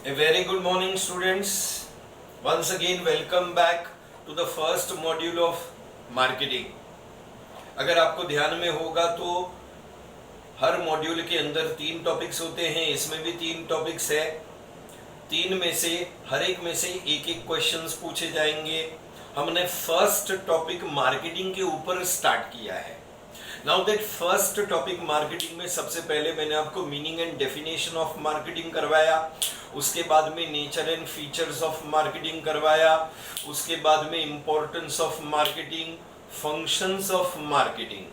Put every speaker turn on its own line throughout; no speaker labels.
A very good morning, students. Once again, welcome back to the first module of marketing. अगर आपको ध्यान में होगा तो हर मॉड्यूल के अंदर 3 टॉपिक्स होते हैं, इसमें भी 3 टॉपिक्स है। 3 में से हर एक में से एक एक क्वेश्चंस पूछे जाएंगे। हमने फर्स्ट टॉपिक मार्केटिंग के ऊपर स्टार्ट किया है। Now that first topic marketing में सबसे पहले मैंने आपको meaning and definition of marketing करवाया, उसके बाद में nature and features of marketing करवाया, उसके बाद में importance of marketing, functions of marketing,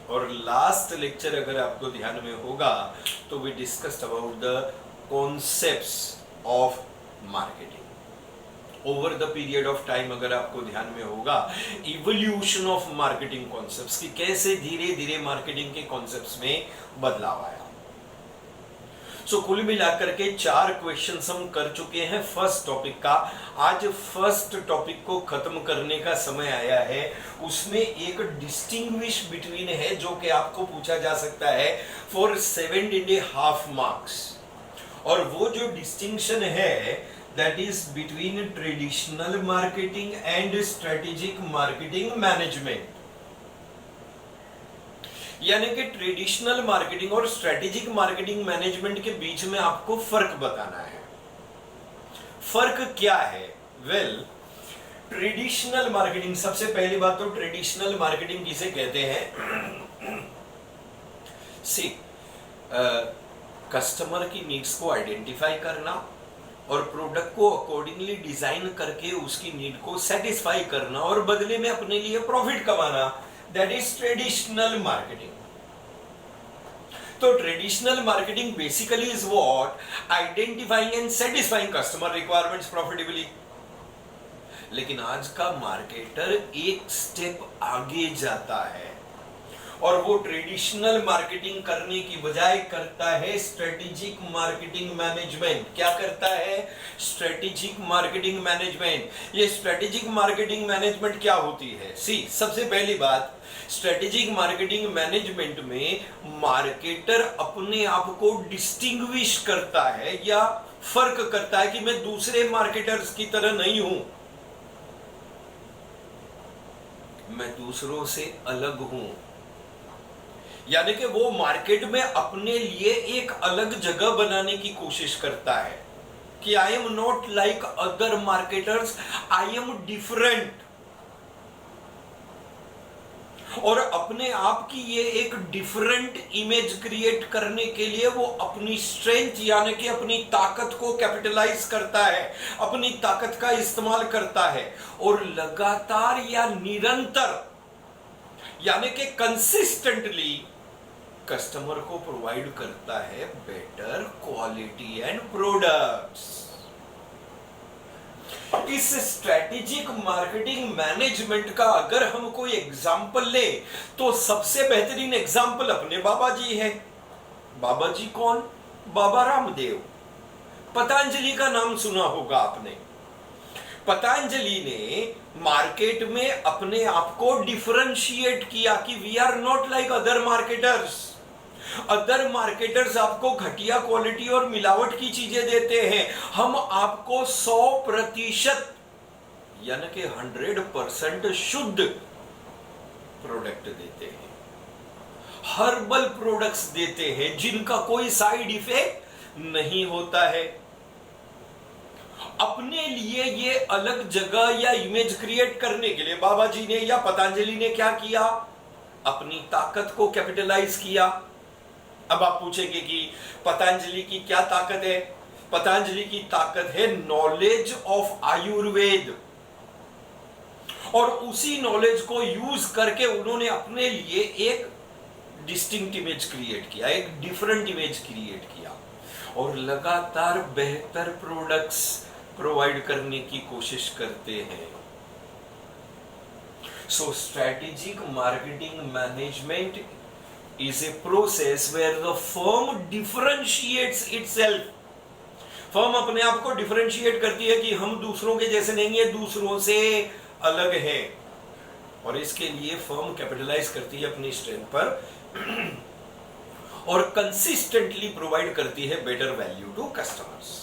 और लास्ट लेक्चर अगर आपको ध्यान में होगा तो we discussed about the concepts of marketing. Over the period of time अगर आपको ध्यान में होगा, इवोल्यूशन ऑफ मार्केटिंग कॉन्सेप्ट्स की कैसे धीरे धीरे मार्केटिंग के कॉन्सेप्ट्स में बदलाव आया। सो कुल मिलाकर के 4 क्वेश्चंस हम कर चुके हैं फर्स्ट टॉपिक का। आज फर्स्ट टॉपिक को खत्म करने का समय आया है। उसमें एक डिस्टिंग्विश बिटवीन है जो कि आपको पूछा जा सकता है फॉर 7.5 मार्क्स, और वो जो डिस्टिंक्शन है that is between traditional marketing and strategic marketing management। यानी कि ट्रेडिशनल मार्केटिंग और स्ट्रेटेजिक मार्केटिंग मैनेजमेंट के बीच में आपको फर्क बताना है। फर्क क्या है? वेल, ट्रेडिशनल मार्केटिंग, सबसे पहली बात तो ट्रेडिशनल मार्केटिंग किसे कहते हैं? सी, कस्टमर की नीड्स को आइडेंटिफाई करना और प्रोडक्ट को अकॉर्डिंगली डिजाइन करके उसकी नीड को सेटिस्फाई करना और बदले में अपने लिए प्रॉफिट कमाना, दैट इज ट्रेडिशनल मार्केटिंग। तो traditional marketing basically is what? Identifying and satisfying customer requirements profitably. लेकिन आज का मार्केटर एक स्टेप आगे जाता है और वो ट्रेडिशनल मार्केटिंग करने की बजाय करता है स्ट्रेटेजिक मार्केटिंग मैनेजमेंट। क्या करता है? Strategic marketing management. ये स्ट्रेटेजिक मार्केटिंग मैनेजमेंट क्या होती है? सी, सबसे पहली बात, स्ट्रेटेजिक मार्केटिंग मैनेजमेंट में मार्केटर अपने आप को डिस्टिंग्विश करता है या फर्क करता है कि मैं दूसरे मार्केटर्स की तरह नहीं हूं, मैं दूसरों से अलग हूं। यानी कि वो मार्केट में अपने लिए एक अलग जगह बनाने की कोशिश करता है कि I am not like other marketers, I am different. और अपने आप की ये एक डिफरेंट इमेज क्रिएट करने के लिए वो अपनी स्ट्रेंथ यानी कि अपनी ताकत को कैपिटलाइज करता है, अपनी ताकत का इस्तेमाल करता है और लगातार या निरंतर यानी कि कंसिस्टेंटली कस्टमर को प्रोवाइड करता है बेटर क्वालिटी एंड प्रोडक्ट्स। इस स्ट्रेटेजिक मार्केटिंग मैनेजमेंट का अगर हम कोई एग्जांपल ले तो सबसे बेहतरीन एग्जांपल अपने बाबा जी है। बाबा जी कौन? बाबा रामदेव। पतंजलि का नाम सुना होगा आपने। पतंजलि ने मार्केट में अपने आप को डिफरेंशिएट किया कि we are not like other marketers. Other marketers आपको घटिया क्वालिटी और मिलावट की चीजें देते हैं, हम आपको 100% यानी कि 100% शुद्ध प्रोडक्ट देते हैं, हर्बल प्रोडक्ट्स देते हैं जिनका कोई साइड इफेक्ट नहीं होता है। अपने लिए ये अलग जगह या इमेज क्रिएट करने के लिए बाबा जी ने या पतंजलि ने क्या किया? अपनी ताकत को कैपिटलाइज किया। अब आप पूछेंगे कि पतंजलि की क्या ताकत है? पतंजलि की ताकत है नॉलेज ऑफ आयुर्वेद, और उसी नॉलेज को यूज करके उन्होंने अपने लिए एक डिस्टिंक्ट इमेज क्रिएट किया, एक डिफरेंट इमेज क्रिएट किया और लगातार बेहतर प्रोडक्ट्स प्रोवाइड करने की कोशिश करते हैं। So strategic marketing management is a process where the firm differentiates itself। फर्म अपने आप को डिफरेंशिएट करती है कि हम दूसरों के जैसे नहीं है, दूसरों से अलग है, और इसके लिए फर्म कैपिटलाइज करती है अपनी स्ट्रेंथ पर और कंसिस्टेंटली प्रोवाइड करती है बेटर वैल्यू टू कस्टमर्स।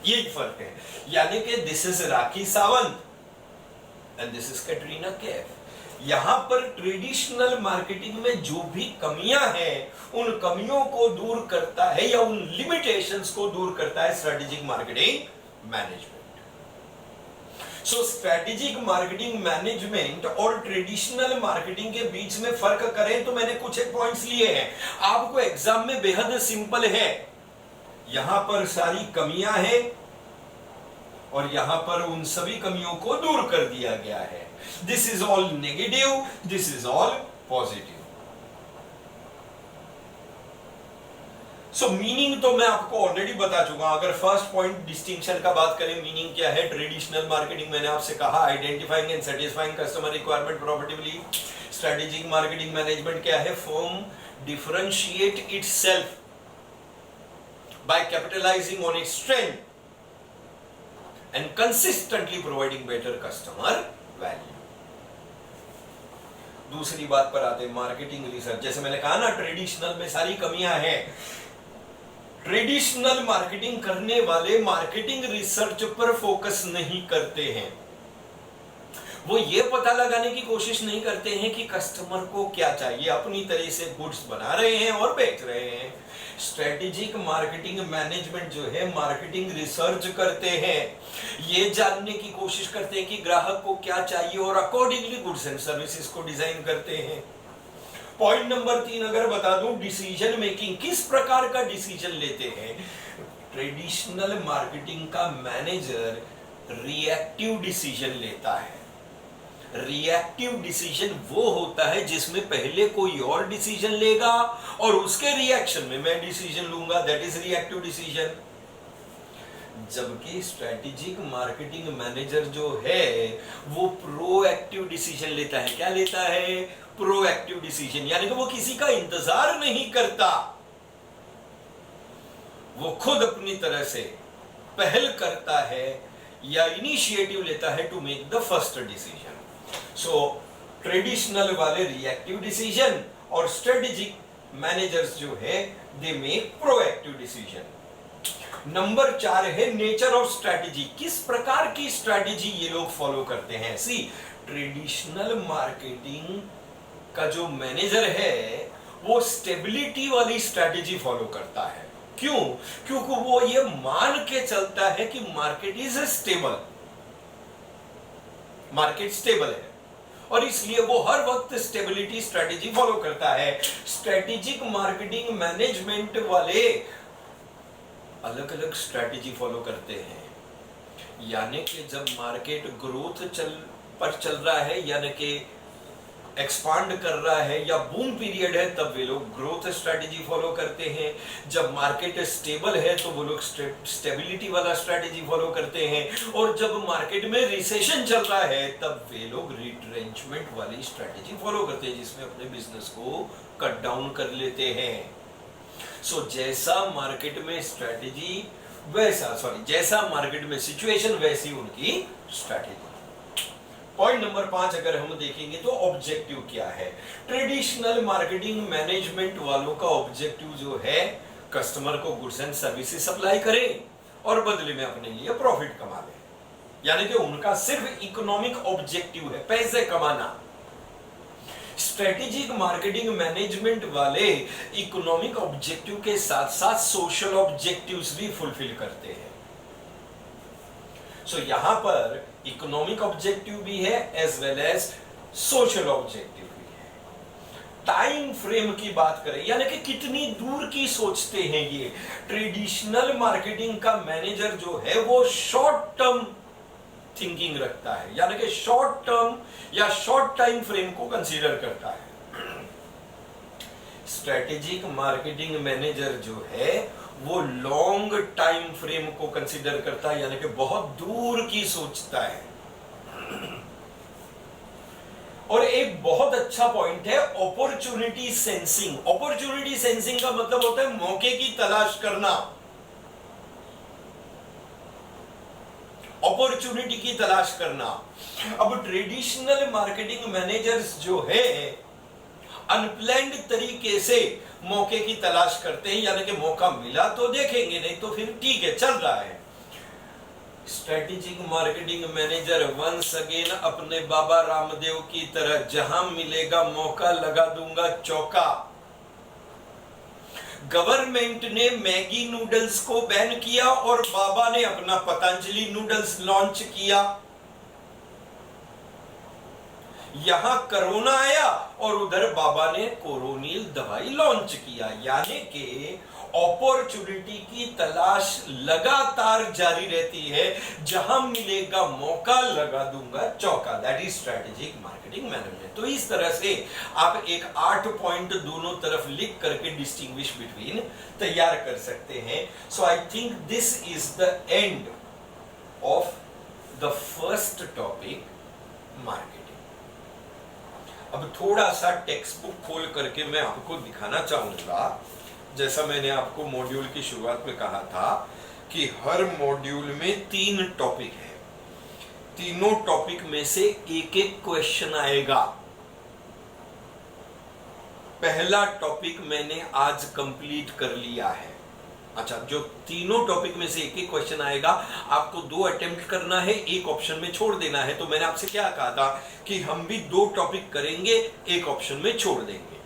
यही फर्क है। यानी कि this is Rakhi Sawant and this is Katrina Kaif. यहां पर ट्रेडिशनल मार्केटिंग में जो भी कमियां हैं उन कमियों को दूर करता है या उन लिमिटेशंस को दूर करता है स्ट्रेटेजिक मार्केटिंग मैनेजमेंट। सो स्ट्रेटेजिक मार्केटिंग मैनेजमेंट और ट्रेडिशनल मार्केटिंग के बीच में फर्क करें तो मैंने कुछ एक पॉइंट्स लिए हैं, आपको एग्जाम में बेहद सिंपल है। यहां पर सारी कमियां हैं और यहां पर उन सभी कमियों को दूर कर दिया गया है। This is all negative, this is all positive. So meaning तो मैं आपको ऑलरेडी बता चुका हूं। अगर फर्स्ट पॉइंट डिस्टिंक्शन का बात करें, मीनिंग क्या है ट्रेडिशनल मार्केटिंग, मैंने आपसे कहा identifying and satisfying customer requirement profitably. Strategic marketing management क्या है, firm differentiate itself by capitalizing on its strength and consistently providing better customer value। दूसरी बात पर आते हैं, मार्केटिंग रिसर्च। जैसे मैंने कहा ना, ट्रेडिशनल में सारी कमियां हैं। ट्रेडिशनल मार्केटिंग करने वाले मार्केटिंग रिसर्च पर फोकस नहीं करते हैं। वो ये पता लगाने की कोशिश नहीं करते हैं कि कस्टमर को क्या चाहिए, अपनी तरह से गुड्स बना रहे हैं और बेच रहे हैं। स्ट्रेटेजिक मार्केटिंग मैनेजमेंट जो है, मार्केटिंग रिसर्च करते हैं, ये जानने की कोशिश करते हैं कि ग्राहक को क्या चाहिए और अकॉर्डिंगली गुड्स एंड सर्विसेज को डिजाइन करते हैं। पॉइंट नंबर 3 अगर बता दूं, डिसीजन मेकिंग, किस प्रकार का डिसीजन लेते हैं। ट्रेडिशनल मार्केटिंग का मैनेजर रिएक्टिव डिसीजन लेता है। रिएक्टिव डिसीजन वो होता है जिसमें पहले कोई और डिसीजन लेगा और उसके रिएक्शन में मैं डिसीजन लूंगा, दैट इज रिएक्टिव डिसीजन। जबकि स्ट्रेटेजिक मार्केटिंग मैनेजर जो है वो प्रोएक्टिव डिसीजन लेता है। क्या लेता है, प्रोएक्टिव डिसीजन, यानी कि वो किसी का इंतजार नहीं करता, वो खुद अपनी तरह से पहल करता है या इनिशिएटिव लेता है to make the first decision. So traditional वाले रिएक्टिव डिसीजन और स्ट्रेटेजिक मैनेजर्स जो है they make proactive decision. Number 4 है नेचर ऑफ स्ट्रेटेजी, किस प्रकार की स्ट्रेटेजी ये लोग फॉलो करते हैं। सी, ट्रेडिशनल मार्केटिंग का जो मैनेजर है वो स्टेबिलिटी वाली स्ट्रेटेजी फॉलो करता है। क्यों? क्योंकि वो ये मान के चलता है कि market is stable, market stable है और इसलिए वो हर वक्त स्टेबिलिटी स्ट्रेटेजी फॉलो करता है। स्ट्रेटेजिक मार्केटिंग मैनेजमेंट वाले अलग अलग स्ट्रेटेजी फॉलो करते हैं, यानी कि जब मार्केट ग्रोथ चल रहा है, यानी कि एक्सपांड कर रहा है या बूम पीरियड है, तब वे लोग ग्रोथ स्ट्रेटेजी फॉलो करते हैं। जब मार्केट स्टेबल है तो वो लोग स्टेबिलिटी वाला स्ट्रेटेजी फॉलो करते हैं और जब मार्केट में रिसेशन चल रहा है तब वे लोग रिट्रेंचमेंट वाली स्ट्रेटेजी फॉलो करते हैं, जिसमें अपने बिजनेस को कट डाउन कर लेते हैं। सो जैसा मार्केट में स्ट्रेटेजी जैसा मार्केट में सिचुएशन वैसी उनकी स्ट्रेटेजी। पॉइंट नंबर 5 अगर हम देखेंगे तो ऑब्जेक्टिव क्या है। ट्रेडिशनल मार्केटिंग मैनेजमेंट वालों का ऑब्जेक्टिव जो है, कस्टमर को गुड्स एंड सर्विसेज सप्लाई करें और बदले में अपने लिए प्रॉफिट कमा लें, यानी कि उनका सिर्फ इकोनॉमिक ऑब्जेक्टिव है, पैसे कमाना। स्ट्रेटेजिक मार्केटिंग मैनेजमेंट वाले इकोनॉमिक ऑब्जेक्टिव के साथ साथ सोशल ऑब्जेक्टिव्स भी फुलफिल करते हैं। सो यहां पर इकोनॉमिक ऑब्जेक्टिव भी है as well as social objective भी है। टाइम फ्रेम की बात करें, यानी कि कितनी दूर की सोचते हैं ये। ट्रेडिशनल मार्केटिंग का मैनेजर जो है वो शॉर्ट टर्म थिंकिंग रखता है, यानी कि शॉर्ट टर्म या शॉर्ट टाइम फ्रेम को कंसीडर करता है। स्ट्रेटेजिक मार्केटिंग मैनेजर जो है वो लॉन्ग टाइम फ्रेम को कंसीडर करता है, यानी कि बहुत दूर की सोचता है। और एक बहुत अच्छा पॉइंट है अपॉर्चुनिटी सेंसिंग। अपॉर्चुनिटी सेंसिंग का मतलब होता है मौके की तलाश करना, अपॉर्चुनिटी की तलाश करना। अब ट्रेडिशनल मार्केटिंग मैनेजर्स जो है अनप्लैन्ड तरीके से मौके की तलाश करते हैं, यानी कि मौका मिला तो देखेंगे, नहीं तो फिर ठीक है चल रहा है। Strategic marketing manager once again अपने बाबा रामदेव की तरह जहां मिलेगा मौका लगा दूंगा चौका। गवर्नमेंट ने मैगी नूडल्स को बैन किया और बाबा ने अपना पतंजलि नूडल्स लॉन्च किया। यहां कोरोना आया और उधर बाबा ने कोरोनिल दवाई लॉन्च किया। यानी कि अपॉर्चुनिटी की तलाश लगातार जारी रहती है, जहां मिलेगा मौका लगा दूंगा चौका। That is strategic marketing management. तो इस तरह से आप एक 8 पॉइंट दोनों तरफ लिख करके डिस्टिंग्विश बिटवीन तैयार कर सकते हैं। So I think this is the end of the first topic, marketing. अब थोड़ा सा टेक्स्ट बुक खोल करके मैं आपको दिखाना चाहूंगा, जैसा मैंने आपको मॉड्यूल की शुरुआत में कहा था कि हर मॉड्यूल में 3 टॉपिक है। तीनों टॉपिक में से एक एक क्वेश्चन आएगा। पहला टॉपिक मैंने आज कंप्लीट कर लिया है। अच्छा, जो तीनों टॉपिक में से एक एक क्वेश्चन आएगा, आपको 2 अटेम्प्ट करना है, एक ऑप्शन में छोड़ देना है। तो मैंने आपसे क्या कहा था कि हम भी 2 टॉपिक करेंगे, एक ऑप्शन में छोड़ देंगे।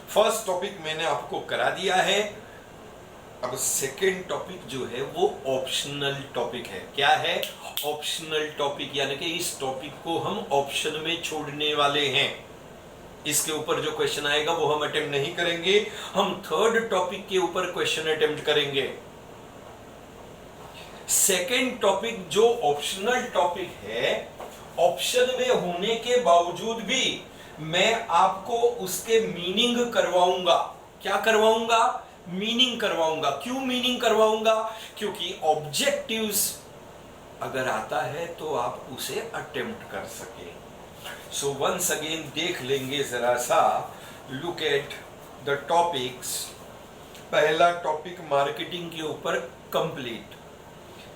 फर्स्ट टॉपिक मैंने आपको करा दिया है। अब सेकेंड टॉपिक जो है वो ऑप्शनल टॉपिक है। क्या है? ऑप्शनल टॉपिक, यानी कि इस टॉपिक को हम ऑप्शन में छोड़ने वाले हैं। इसके ऊपर जो क्वेश्चन आएगा वो हम अटेम्प्ट नहीं करेंगे, हम थर्ड टॉपिक के ऊपर क्वेश्चन अटेम्प्ट करेंगे। सेकेंड टॉपिक जो ऑप्शनल टॉपिक है, ऑप्शन में होने के बावजूद भी मैं आपको उसके मीनिंग करवाऊंगा। क्या करवाऊंगा? मीनिंग करवाऊंगा। क्यों मीनिंग करवाऊंगा? क्योंकि ऑब्जेक्टिव्स अगर आता है तो आप उसे अटेम्प्ट कर सके। सो वंस अगेन देख लेंगे जरा सा, लुक एट द टॉपिक्स। पहला टॉपिक मार्केटिंग के ऊपर कंप्लीट।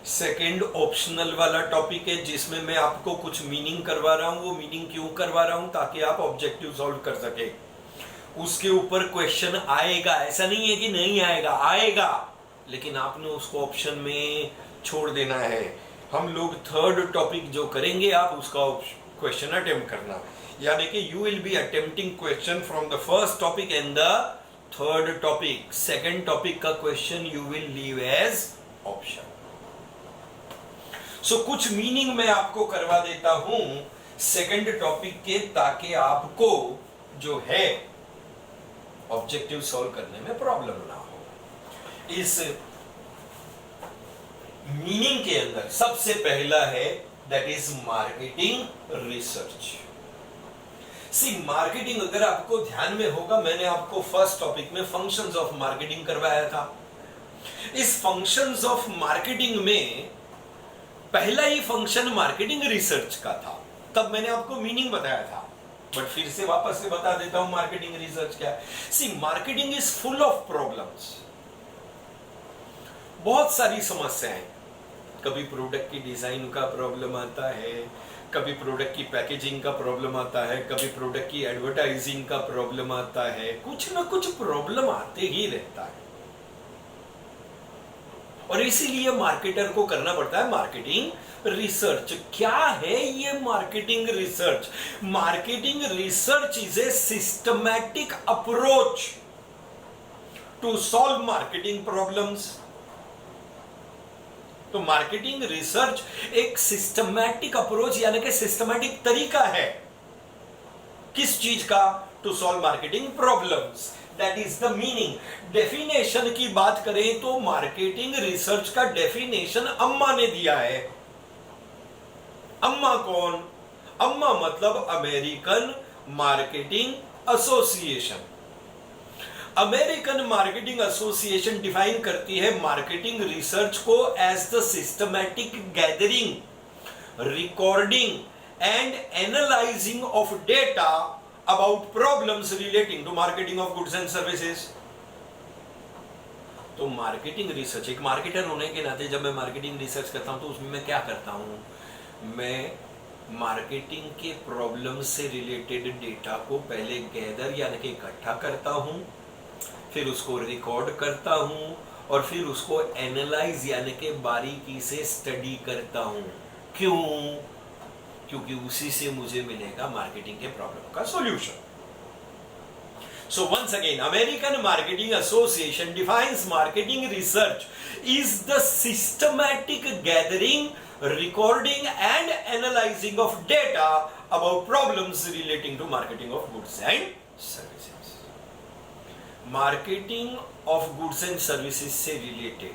सेकेंड ऑप्शनल वाला टॉपिक है जिसमें मैं आपको कुछ मीनिंग करवा रहा हूं। वो मीनिंग क्यों करवा रहा हूं? ताकि आप ऑब्जेक्टिव सॉल्व कर सके। उसके ऊपर क्वेश्चन आएगा, ऐसा नहीं है कि नहीं आएगा, आएगा, लेकिन आपने उसको ऑप्शन में छोड़ देना है। हम लोग थर्ड टॉपिक जो करेंगे, आप उसका क्वेश्चन अटेम्प्ट करना, यानी कि you will be attempting question from the first topic and the third topic. Second topic का question you will leave as option. So कुछ मीनिंग मैं आपको करवा देता हूं सेकंड टॉपिक के, ताकि आपको जो है ऑब्जेक्टिव सॉल्व करने में प्रॉब्लम ना हो। इस मीनिंग के अंदर सबसे पहला है that is marketing research. See, marketing अगर आपको ध्यान में होगा, मैंने आपको फर्स्ट टॉपिक में फंक्शंस ऑफ मार्केटिंग करवाया था। इस फंक्शंस ऑफ मार्केटिंग में पहला ही फंक्शन मार्केटिंग रिसर्च का था। तब मैंने आपको मीनिंग बताया था, बट फिर से वापस से बता देता हूं मार्केटिंग रिसर्च क्या है। See, marketing is full of problems. बहुत सारी समस्याएं, कभी प्रोडक्ट की डिजाइन का प्रॉब्लम आता है, कभी प्रोडक्ट की पैकेजिंग का प्रॉब्लम आता है, कभी प्रोडक्ट की एडवर्टाइजिंग का प्रॉब्लम आता है। कुछ ना कुछ प्रॉब्लम आते ही रहता है, और इसीलिए मार्केटर को करना पड़ता है मार्केटिंग रिसर्च। क्या है ये marketing research? Marketing research is a systematic approach to solve marketing problems. तो मार्केटिंग रिसर्च एक सिस्टमैटिक अप्रोच, यानी कि सिस्टमैटिक तरीका है किस चीज का? To solve marketing problems. That is the meaning. Definition की बात करें तो मार्केटिंग रिसर्च का डेफिनेशन अम्मा ने दिया है। अम्मा कौन? अम्मा मतलब American Marketing Association. American Marketing Association define करती है मार्केटिंग रिसर्च को as the systematic gathering, recording and analyzing of data about problems relating to marketing of goods and services. तो मार्केटिंग रिसर्च, एक मार्केटर होने के नाते जब मैं मार्केटिंग रिसर्च करता हूं तो उसमें मैं क्या करता हूं? मैं मार्केटिंग के प्रॉब्लम से रिलेटेड डेटा को पहले गैदर यानी कि इकट्ठा करता हूं, फिर उसको रिकॉर्ड करता हूं, और फिर उसको एनालाइज यानी कि बारीकी से स्टडी करता हूं। क्यों? क्योंकि उसी से मुझे मिलेगा मार्केटिंग के प्रॉब्लम का solution. So once again, American Marketing Association defines marketing research is the systematic gathering, recording and analyzing of data about problems relating to marketing of goods and services. Marketing of goods and services से related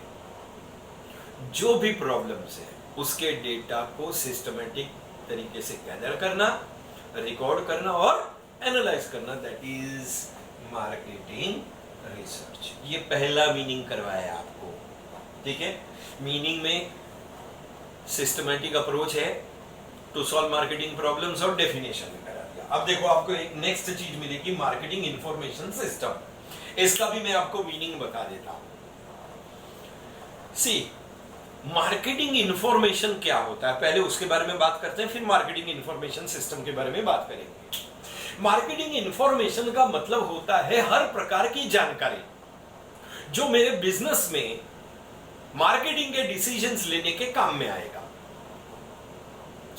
जो भी problems है उसके data को systematic तरीके से gather करना, record करना और एनालाइज करना, दैट इज मार्केटिंग रिसर्च। ये पहला मीनिंग करवाया आपको, ठीक है। मीनिंग में सिस्टमैटिक अप्रोच है टू सॉल्व मार्केटिंग प्रॉब्लम्स और डेफिनेशन में करा दिया। अब देखो आपको एक नेक्स्ट चीज मिलेगी, मार्केटिंग इंफॉर्मेशन सिस्टम। इसका भी मैं आपको मीनिंग बता देता हूं। सी, मार्केटिंग इंफॉर्मेशन क्या होता है पहले उसके बारे में बात करते हैं, फिर मार्केटिंग इंफॉर्मेशन सिस्टम के बारे में बात करेंगे। मार्केटिंग इंफॉर्मेशन का मतलब होता है हर प्रकार की जानकारी जो मेरे बिजनेस में मार्केटिंग के डिसीजंस लेने के काम में आएगा।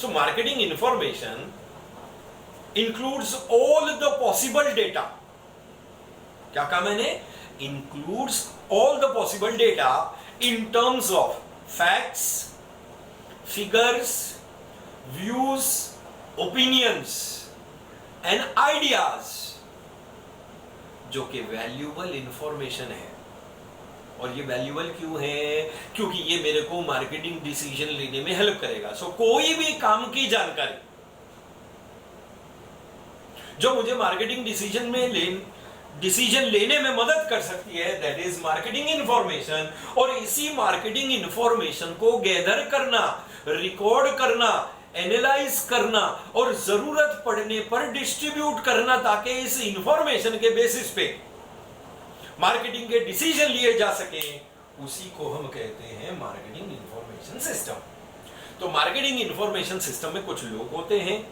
So marketing information includes all the possible data. क्या कहा मैंने? Includes all the possible data in terms of facts, figures, views, opinions and ideas, जो कि वैल्यूएबल इंफॉर्मेशन है। और ये वैल्यूएबल क्यों है? क्योंकि ये मेरे को मार्केटिंग डिसीजन लेने में हेल्प करेगा। सो कोई भी काम की जानकारी जो मुझे मार्केटिंग डिसीजन लेने में मदद कर सकती है, दैट इज मार्केटिंग इंफॉर्मेशन। और इसी मार्केटिंग इंफॉर्मेशन को गैदर करना, रिकॉर्ड करना, एनालाइज करना और जरूरत पड़ने पर डिस्ट्रीब्यूट करना, ताकि इस इंफॉर्मेशन के बेसिस पे मार्केटिंग के डिसीजन लिए जा सके, उसी को हम कहते हैं मार्केटिंग इंफॉर्मेशन सिस्टम। तो मार्केटिंग इंफॉर्मेशन सिस्टम में कुछ लोग होते हैं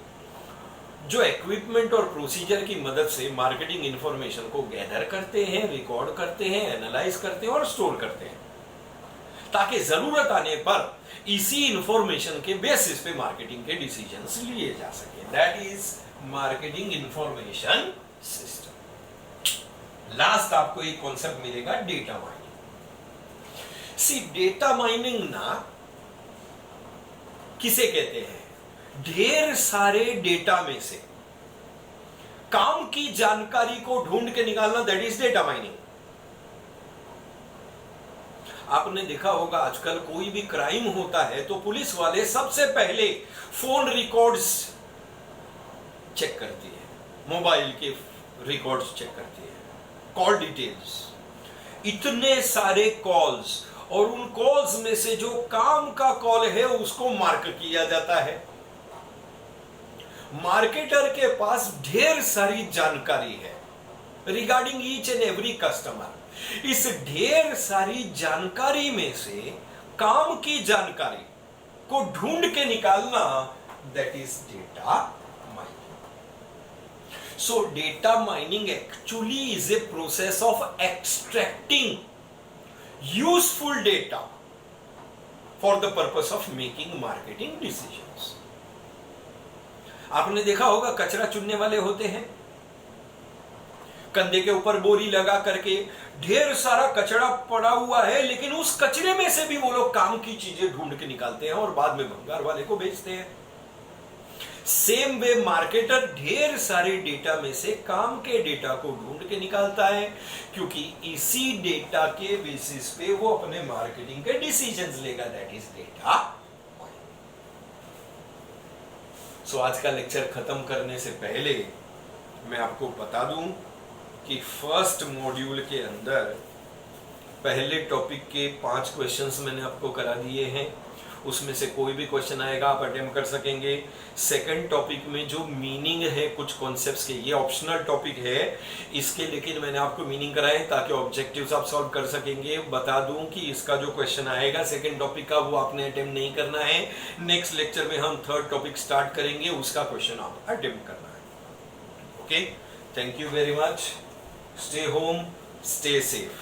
जो इक्विपमेंट और प्रोसीजर की मदद से मार्केटिंग इंफॉर्मेशन को गैदर करते हैं, रिकॉर्ड करते हैं, एनालाइज करते हैं और स्टोर करते हैं, ताकि जरूरत आने पर इसी इंफॉर्मेशन के बेसिस पे मार्केटिंग के डिसीजंस लिए जा सके। That is marketing information system. Last आपको एक कॉन्सेप्ट मिलेगा, डेटा माइनिंग। सी, डेटा माइनिंग ना किसे कहते हैं? ढेर सारे डेटा में से काम की जानकारी को ढूंढ के निकालना, दैट इज डेटा माइनिंग। आपने देखा होगा आजकल कोई भी क्राइम होता है तो पुलिस वाले सबसे पहले फोन रिकॉर्ड्स चेक करती है, मोबाइल के रिकॉर्ड्स चेक करती है, कॉल डिटेल्स, इतने सारे कॉल्स, और उन कॉल्स में से जो काम का कॉल है उसको मार्क किया जाता है। मार्केटर के पास ढेर सारी जानकारी है regarding each and every customer. इस ढेर सारी जानकारी में से काम की जानकारी को ढूंढ के निकालना, that is data mining. So data mining actually is a process of extracting useful data for the purpose of making marketing decisions. आपने देखा होगा कचरा चुनने वाले होते हैं, कंधे के ऊपर बोरी लगा करके ढेर सारा कचरा पड़ा हुआ है, लेकिन उस कचरे में से भी वो लोग काम की चीजें ढूंढ के निकालते हैं और बाद में भंगार वाले को बेचते हैं। सेम वे मार्केटर ढेर सारे डेटा में से काम के डेटा को ढूंढ के निकालता है, क्योंकि इसी डेटा के बेसिस पे वो अपने मार्केटिंग के डिसीजंस लेगा, दैट इज डेटा। सो आज का लेक्चर खत्म करने से पहले मैं आपको बता दूं कि फर्स्ट मॉड्यूल के अंदर पहले टॉपिक के 5 क्वेश्चंस मैंने आपको करा दिए हैं, उसमें से कोई भी क्वेश्चन आएगा आप अटेम्प्ट कर सकेंगे। सेकंड टॉपिक में जो मीनिंग है कुछ कॉन्सेप्ट्स के, ये ऑप्शनल टॉपिक है इसके, लेकिन मैंने आपको मीनिंग कराए ताकि ऑब्जेक्टिव्स आप सॉल्व कर सकेंगे। बता दूं कि इसका जो क्वेश्चन आएगा सेकंड टॉपिक का वो आपने अटेम्प्ट नहीं करना है। नेक्स्ट लेक्चर में हम थर्ड टॉपिक स्टार्ट करेंगे, उसका क्वेश्चन आप अटेम्प्ट करना है। Okay, thank you very much. Stay home, stay safe.